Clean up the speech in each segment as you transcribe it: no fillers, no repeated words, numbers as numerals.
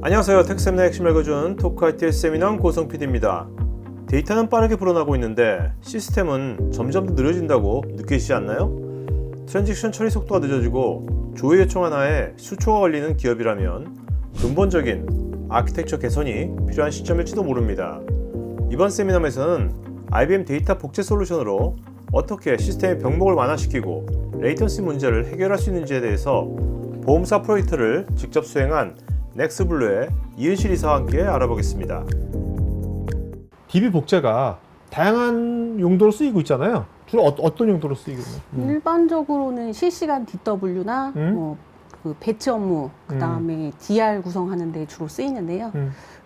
안녕하세요. 텍쌤의 핵심을 읽어준 토크 IT 세미나 고성 PD입니다. 데이터는 빠르게 불어나고 있는데 시스템은 점점 더 느려진다고 느끼시지 않나요? 트랜지션 처리 속도가 늦어지고 조회 요청 하나에 수초가 걸리는 기업이라면 근본적인 아키텍처 개선이 필요한 시점일지도 모릅니다. 이번 세미나에서는 IBM 데이터 복제 솔루션으로 어떻게 시스템의 병목을 완화시키고 레이턴시 문제를 해결할 수 있는지에 대해서 보험사 프로젝트를 직접 수행한 넥스블루의 이은실 이사와 함께 알아보겠습니다. DB 복제가 다양한 용도로 쓰이고 있잖아요. 주로 어떤 용도로 쓰이고 있나요? 일반적으로는 실시간 DW나 그 배치 업무, 그 다음에 DR 구성하는 데 주로 쓰이는데요.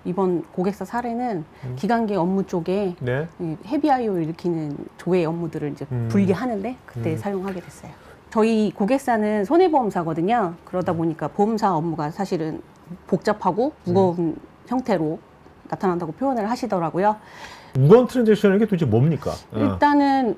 이번 고객사 사례는 기간계 업무 쪽에 네. 헤비 IO 일으키는 조회 업무들을 이제 분리하는데 그때 사용하게 됐어요. 저희 고객사는 손해보험사거든요. 그러다 보니까 보험사 업무가 사실은 복잡하고 무거운 형태로 나타난다고 표현을 하시더라고요. 무거운 트랜잭션이 도대체 뭡니까? 일단은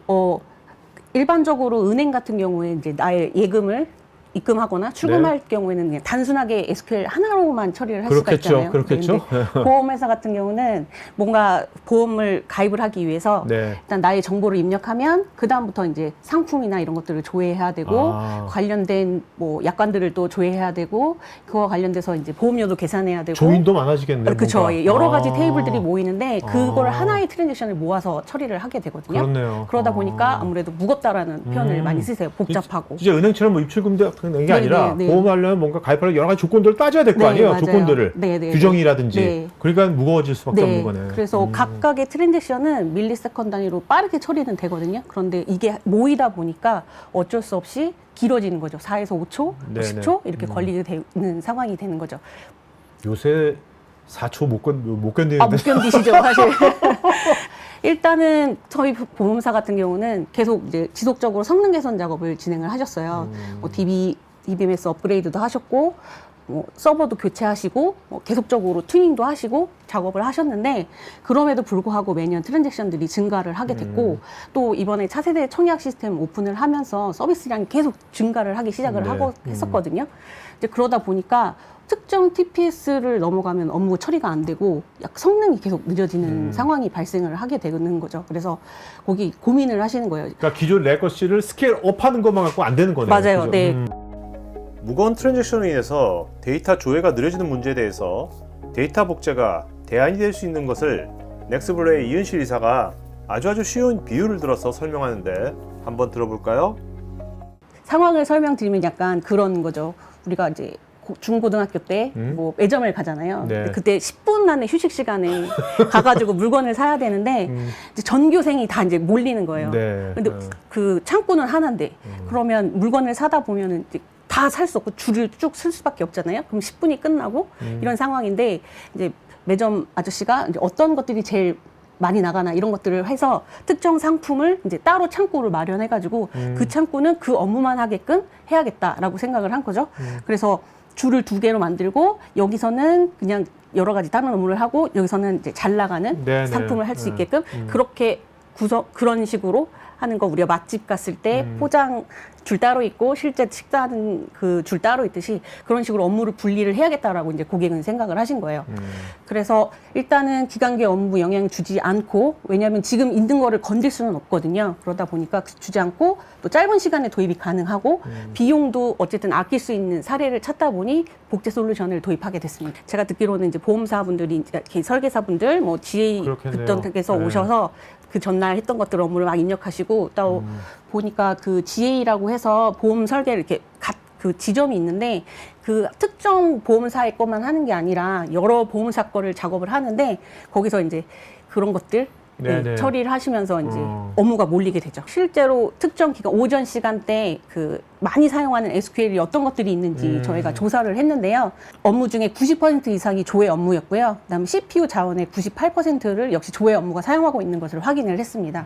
일반적으로 은행 같은 경우에 이제 나의 예금을 입금하거나 출금할 경우에는 그냥 단순하게 SQL 하나로만 처리를 할 수가 있잖아요. 그렇겠죠. 보험회사 같은 경우는 뭔가 보험을 가입을 하기 위해서 일단 나의 정보를 입력하면 그 다음부터 이제 상품이나 이런 것들을 조회해야 되고 관련된 뭐 약관들을 또 조회해야 되고 그와 관련돼서 이제 보험료도 계산해야 되고 조인도 많아지겠네요. 그렇죠. 여러 가지 테이블들이 모이는데 그걸 하나의 트랜잭션을 모아서 처리를 하게 되거든요. 그렇네요. 그러다 보니까 아무래도 무겁다라는 표현을 많이 쓰세요. 복잡하고. 이제 은행처럼 뭐 입출금도 게 아니라 보험하려면 뭔가 가입하려면 여러 가지 조건들을 따져야 될 거 아니에요. 맞아요. 조건들을 규정이라든지 그러니까 무거워질 수밖에 없는 거네. 그래서 각각의 트랜잭션은 밀리세컨 단위로 빠르게 처리는 되거든요. 그런데 이게 모이다 보니까 어쩔 수 없이 길어지는 거죠. 4에서 5초, 10초 이렇게 걸리게 되는 상황이 되는 거죠. 요새 4초 못 견디는데. 못 견디시죠, 사실. 일단은 저희 보험사 같은 경우는 계속 이제 지속적으로 성능 개선 작업을 진행을 하셨어요. 뭐 DBMS 업그레이드도 하셨고, 뭐 서버도 교체하시고, 뭐 계속적으로 튜닝도 하시고 작업을 하셨는데 그럼에도 불구하고 매년 트랜잭션들이 증가를 하게 됐고 또 이번에 차세대 청약 시스템 오픈을 하면서 서비스량이 계속 증가를 하기 시작을 하고 했었거든요. 이제 그러다 보니까 특정 TPS를 넘어가면 업무 처리가 안 되고 성능이 계속 늦어지는 상황이 발생을 하게 되는 거죠. 그래서 거기 고민을 하시는 거예요. 그러니까 기존 레거시를 스케일업하는 것만 갖고 안 되는 거네요. 맞아요. 그죠? 네. 무거운 트랜잭션으로 인해서 데이터 조회가 느려지는 문제에 대해서 데이터 복제가 대안이 될 수 있는 것을 넥스블루의 이은실 이사가 아주 쉬운 비유를 들어서 설명하는데 한번 들어볼까요? 상황을 설명드리면 약간 그런 거죠. 우리가 이제 중고등학교 때 뭐 매점을 가잖아요. 그때 10분 안에 휴식 시간에 가가지고 물건을 사야 되는데 이제 전교생이 다 이제 몰리는 거예요. 근데 그 창구는 하나인데 그러면 물건을 사다 보면은 다 살 수 없고 줄을 쭉 쓸 수밖에 없잖아요. 그럼 10분이 끝나고 이런 상황인데 이제 매점 아저씨가 이제 어떤 것들이 제일 많이 나가나 이런 것들을 해서 특정 상품을 이제 따로 창구를 마련해가지고 그 창구는 그 업무만 하게끔 해야겠다라고 생각을 한 거죠. 그래서 줄을 2개로 만들고 여기서는 그냥 여러 가지 다른 업무를 하고 여기서는 이제 잘 나가는 상품을 할 수 있게끔 그렇게 그런 식으로 하는 거 우리가 맛집 갔을 때 포장 줄 따로 있고 실제 식사하는 그 줄 따로 있듯이 그런 식으로 업무를 분리를 해야겠다라고 이제 고객은 생각을 하신 거예요. 그래서 일단은 기간계 업무 영향 주지 않고 왜냐하면 지금 있는 거를 건들 수는 없거든요. 그러다 보니까 주지 않고 또 짧은 시간에 도입이 가능하고 비용도 어쨌든 아낄 수 있는 사례를 찾다 보니 복제 솔루션을 도입하게 됐습니다. 제가 듣기로는 이제 보험사분들이 설계사분들 뭐 GA 그쪽에서 오셔서 그 전날 했던 것들 업무를 막 입력하시고 또 보니까 그 GA라고 해서 보험 설계를 이렇게 그 지점이 있는데 그 특정 보험사의 것만 하는 게 아니라 여러 보험사 거를 작업을 하는데 거기서 이제 그런 것들 처리를 하시면서 이제 업무가 몰리게 되죠. 실제로 특정 기간 오전 시간대 그 많이 사용하는 SQL이 어떤 것들이 있는지 저희가 조사를 했는데요. 업무 중에 90% 이상이 조회 업무였고요. 그다음에 CPU 자원의 98%를 역시 조회 업무가 사용하고 있는 것을 확인을 했습니다.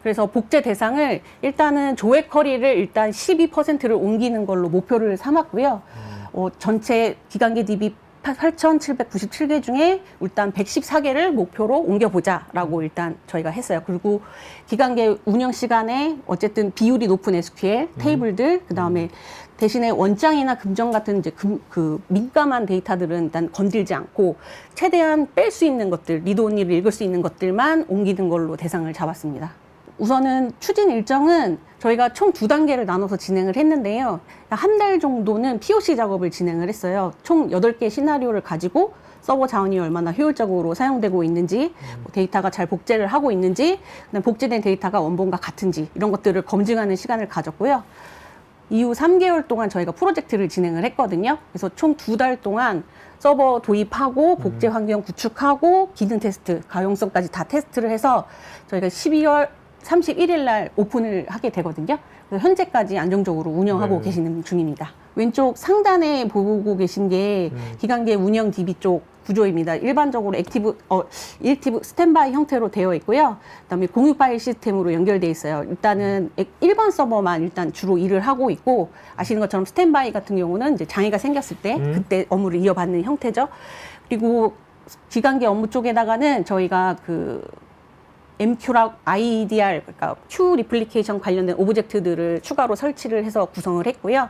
그래서 복제 대상을 일단은 조회 커리를 일단 12%를 옮기는 걸로 목표를 삼았고요. 전체 기간계 DB 8,797개 중에 일단 114개를 목표로 옮겨보자라고 일단 저희가 했어요. 그리고 기간계 운영 시간에 어쨌든 비율이 높은 SQL, 테이블들, 그 다음에 대신에 원장이나 금정 같은 이제 그 민감한 데이터들은 일단 건들지 않고 최대한 뺄 수 있는 것들, 리드 온리를 읽을 수 있는 것들만 옮기는 걸로 대상을 잡았습니다. 우선은 추진 일정은 저희가 총 2단계를 나눠서 진행을 했는데요. 한 달 정도는 POC 작업을 진행을 했어요. 총 8개 시나리오를 가지고 서버 자원이 얼마나 효율적으로 사용되고 있는지, 데이터가 잘 복제를 하고 있는지, 복제된 데이터가 원본과 같은지 이런 것들을 검증하는 시간을 가졌고요. 이후 3개월 동안 저희가 프로젝트를 진행을 했거든요. 그래서 총 2달 동안 서버 도입하고 복제 환경 구축하고 기능 테스트, 가용성까지 다 테스트를 해서 저희가 12월 31일 날 오픈을 하게 되거든요. 그래서 현재까지 안정적으로 운영하고 계시는 중입니다. 왼쪽 상단에 보고 계신 게 기간계 운영 DB 쪽 구조입니다. 일반적으로 액티브 스탠바이 형태로 되어 있고요. 그다음에 공유 파일 시스템으로 연결되어 있어요. 일단은 1번 서버만 일단 주로 일을 하고 있고, 아시는 것처럼 스탠바이 같은 경우는 이제 장애가 생겼을 때 그때 업무를 이어받는 형태죠. 그리고 기간계 업무 쪽에다가는 저희가 그 MQ랑 IDR, 그러니까 Q 리플리케이션 관련된 오브젝트들을 추가로 설치를 해서 구성을 했고요.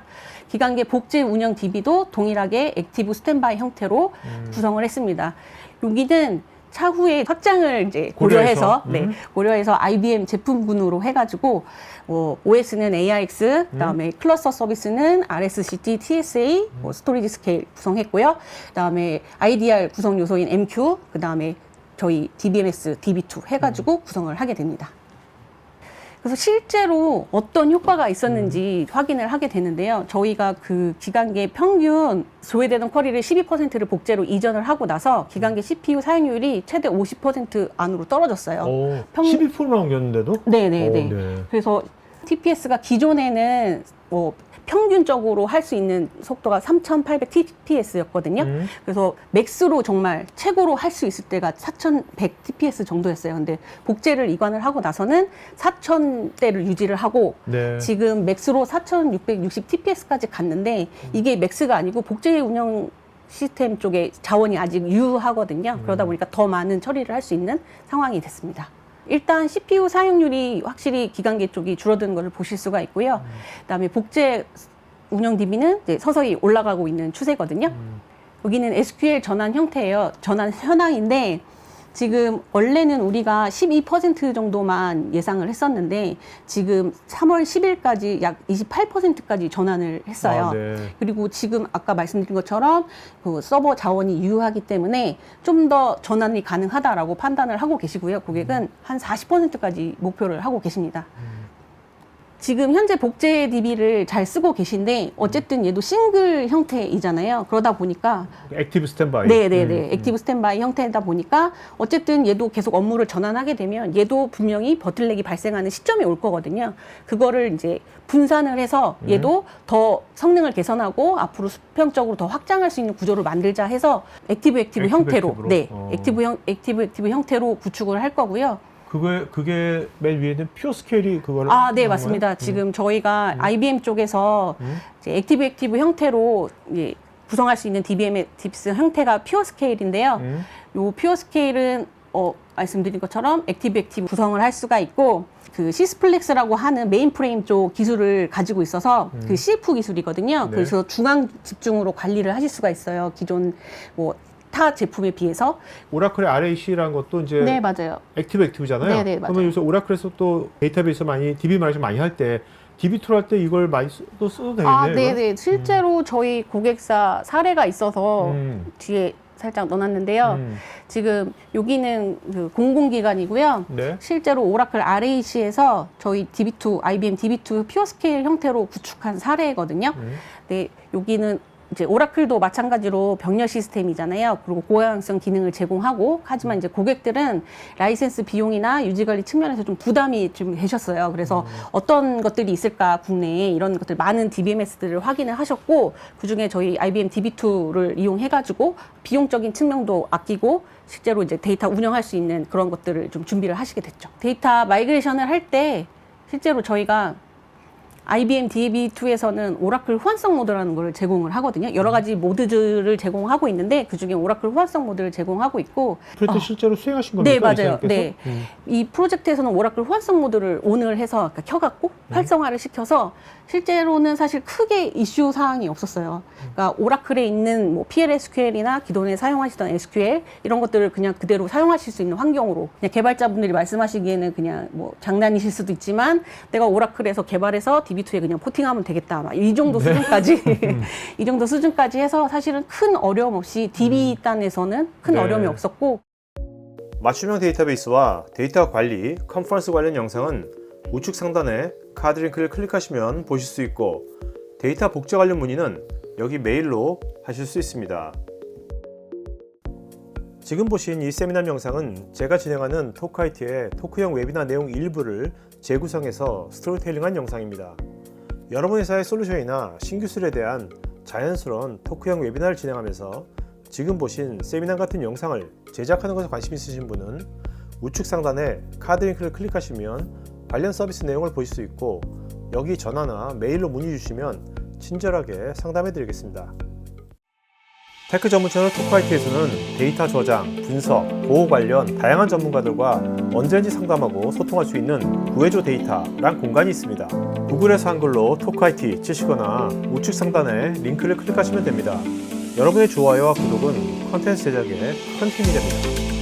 기간계 복제 운영 DB도 동일하게 액티브 스탠바이 형태로 구성을 했습니다. 여기는 차후에 확장을 이제 고려해서 고려해서 IBM 제품군으로 해가지고 OS는 AIX, 그다음에 클러스터 서비스는 RSCT, TSA, 스토리지 스케일 구성했고요. 그다음에 IDR 구성 요소인 MQ, 그다음에 저희 DBMS, DB2 해가지고 구성을 하게 됩니다. 그래서 실제로 어떤 효과가 있었는지 확인을 하게 되는데요. 저희가 그 기간계 평균 조회되는 쿼리를 12%를 복제로 이전을 하고 나서 기간계 CPU 사용률이 최대 50% 안으로 떨어졌어요. 12%만 옮겼는데도? 네네네. 그래서 TPS가 기존에는 평균적으로 할 수 있는 속도가 3,800 TPS였거든요. 그래서 맥스로 정말 최고로 할 수 있을 때가 4,100 TPS 정도였어요. 근데 복제를 이관을 하고 나서는 4,000대를 유지를 하고 지금 맥스로 4,660 TPS까지 갔는데 이게 맥스가 아니고 복제 운영 시스템 쪽에 자원이 아직 유효하거든요. 그러다 보니까 더 많은 처리를 할 수 있는 상황이 됐습니다. 일단 CPU 사용률이 확실히 기간계 쪽이 줄어드는 것을 보실 수가 있고요. 그다음에 복제 운영 DB는 이제 서서히 올라가고 있는 추세거든요. 여기는 SQL 전환 형태예요. 전환 현황인데 지금 원래는 우리가 12% 정도만 예상을 했었는데 지금 3월 10일까지 약 28%까지 전환을 했어요. 그리고 지금 아까 말씀드린 것처럼 그 서버 자원이 유효하기 때문에 좀 더 전환이 가능하다라고 판단을 하고 계시고요. 고객은 한 40%까지 목표를 하고 계십니다. 지금 현재 복제 DB를 잘 쓰고 계신데 어쨌든 얘도 싱글 형태이잖아요. 그러다 보니까 액티브 스탠바이. 네네네. 액티브 스탠바이 형태다 보니까 어쨌든 얘도 계속 업무를 전환하게 되면 얘도 분명히 버틀렉이 발생하는 시점이 올 거거든요. 그거를 이제 분산을 해서 얘도 더 성능을 개선하고 앞으로 수평적으로 더 확장할 수 있는 구조를 만들자 해서 액티브 형태로 액티브 형태로 구축을 할 거고요. 그게 맨 위에는 퓨어 스케일이 그걸 네, 맞습니다. 지금 저희가 IBM 쪽에서 이제 액티브 형태로 이제 구성할 수 있는 DBMS 형태가 퓨어 스케일인데요. 요 퓨어 스케일은 말씀드린 것처럼 액티브 구성을 할 수가 있고 그 시스플렉스라고 하는 메인프레임 쪽 기술을 가지고 있어서 그 CF 기술이거든요. 그래서 중앙 집중으로 관리를 하실 수가 있어요. 기존 타 제품에 비해서. 오라클의 RAC라는 것도 이제 맞아요. 액티브잖아요. 네네, 맞아요. 그러면 요새 오라클에서 또 데이터베이스 많이 DB 마이너싱 많이 할 때 DB2 할 때 이걸 많이 써도 되겠네요. 네네. 실제로 저희 고객사 사례가 있어서 뒤에 살짝 넣어놨는데요. 지금 여기는 그 공공기관이고요. 실제로 오라클 RAC에서 저희 DB2, IBM DB2 퓨어 스케일 형태로 구축한 사례거든요. 네, 여기는 이제 오라클도 마찬가지로 병렬 시스템이잖아요. 그리고 고해양성 기능을 제공하고, 하지만 이제 고객들은 라이센스 비용이나 유지관리 측면에서 좀 부담이 좀 되셨어요. 그래서 어떤 것들이 있을까 국내에 이런 것들 많은 DBMS들을 확인을 하셨고, 그중에 저희 IBM DB2를 이용해가지고 비용적인 측면도 아끼고 실제로 이제 데이터 운영할 수 있는 그런 것들을 좀 준비를 하시게 됐죠. 데이터 마이그레이션을 할 때 실제로 저희가 IBM DB2에서는 오라클 호환성 모드라는 걸 제공을 하거든요. 여러 가지 모드들을 제공하고 있는데 그중에 오라클 호환성 모드를 제공하고 있고 프로젝트 실제로 수행하신 겁니까? 네, 맞아요. 이사님께서? 네. 이 프로젝트에서는 오라클 호환성 모드를 온을 해서 그러니까 켜갖고 활성화를 시켜서 실제로는 사실 크게 이슈 사항이 없었어요. 그러니까 오라클에 있는 뭐 PLSQL이나 기존에 사용하시던 SQL 이런 것들을 그냥 그대로 사용하실 수 있는 환경으로 그냥 개발자분들이 말씀하시기에는 그냥 뭐 장난이실 수도 있지만 내가 오라클에서 개발해서 DB2에 그냥 포팅하면 되겠다. 막 이 정도 수준까지 이 정도 수준까지 해서 사실은 큰 어려움 없이 DB 단에서는 큰 네. 어려움이 없었고 맞춤형 데이터베이스와 데이터 관리, 컨퍼런스 관련 영상은 우측 상단에 카드 링크를 클릭하시면 보실 수 있고 데이터 복제 관련 문의는 여기 메일로 하실 수 있습니다. 지금 보신 이 세미나 영상은 제가 진행하는 토크IT의 토크형 웨비나 내용 일부를 재구성해서 스토리텔링한 영상입니다. 여러분 회사의 솔루션이나 신기술에 대한 자연스러운 토크형 웨비나를 진행하면서 지금 보신 세미나 같은 영상을 제작하는 것에 관심 있으신 분은 우측 상단에 카드 링크를 클릭하시면 관련 서비스 내용을 보실 수 있고 여기 전화나 메일로 문의 주시면 친절하게 상담해 드리겠습니다. 테크 전문 채널 토크IT에서는 데이터 저장, 분석, 보호 관련 다양한 전문가들과 언제든지 상담하고 소통할 수 있는 구해줘 데이터란 공간이 있습니다. 구글에서 한글로 토크IT 치시거나 우측 상단에 링크를 클릭하시면 됩니다. 여러분의 좋아요와 구독은 컨텐츠 제작에 큰 힘이 됩니다.